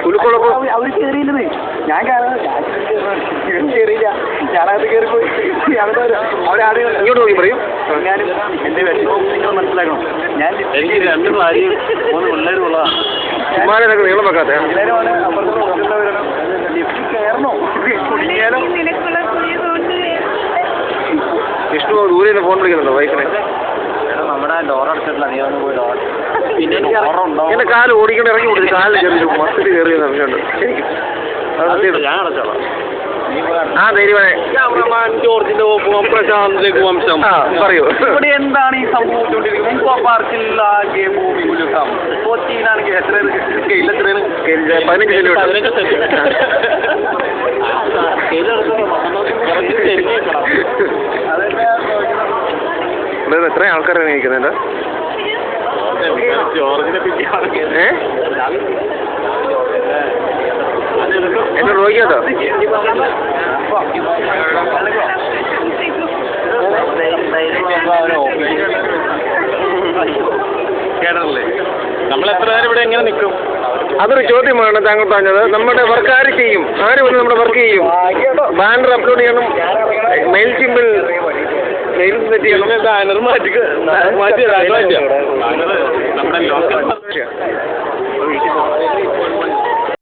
പുലിക്കുളപ്പ് അവർ കയറിയില്ലെന്നേ. ഞാൻ കയറിയില്ല. ഞാനകത്ത് കയറിപ്പോയി. അവരാദ്യം ഇങ്ങോട്ട് നോക്കി പറയും. ഞാനും എൻ്റെ വിഷമവും നിങ്ങൾ മനസ്സിലാക്കണം. ഞാൻ എനിക്ക് 2 ഭാര്യയും 3 പിള്ളേരും ഉള്ളതാണ്. ഉമ്മാനൊക്കെ നീളം വെക്കാത്ത പിള്ളേരുമാണ് അപ്പുറത്തുള്ളവരാണ്. ലിഫ്റ്റിൽ കയറണോ കുടുങ്ങിയാലോ? വിഷ്ണു ദൂരെ നിന്ന് ഫോൺ വിളിക്കുന്നുണ്ടോ വൈഫിനെ? നമ്മുടെ ഡോർ അടച്ചിട്ടില്ല. നീ ഒന്ന് പോയി ഡോർ. പിന്നെ എനിക്ക് എന്റെ കാല് ഓടിക്കൊണ്ട് ഇറങ്ങി കൊടുത്തു. കാലിൽ കയറി മസിൽ കയറിയ സംശയമുണ്ട് ശരിക്കും. ഞാൻ അടച്ചോളാം. ആ ധൈര്യമാനെ ജോർജിന്റെ പ്രശാന്ത് രഘുവംശം പറയൂ. ഇവിടെ എന്താണ് ഈ സംഭവിച്ചുകൊണ്ടിരിക്കുന്നത്? മുമ്പ് പാർക്കിൽ ആകെ ഭൂമി കുലുക്കാം. കൊച്ചിയിലാണെങ്കിൽ എത്ര സ്കെയിൽ എത്രയാണ്? 15 സെന്റിമീറ്റർ. എത്ര ആൾക്കാരാണ് നിൽക്കുന്നത്? എന്നെ നോക്കിയാട്ടോ. കേട്ടല്ലേ നമ്മൾ എത്ര നേരം ഇവിടെ എങ്ങനെ നിൽക്കും? അതൊരു ചോദ്യമാണ് താങ്കൾ പറഞ്ഞത്. നമ്മുടെ വർക്ക് ആര് ചെയ്യും? ആര് വന്ന് നമ്മുടെ വർക്ക് ചെയ്യും? ബാനർ അപ്ലോഡ് ചെയ്യണം, മെയിൽ സിമ്പിൾ സെറ്റ് ചെയ്യണം. ബാനർ മാറ്റി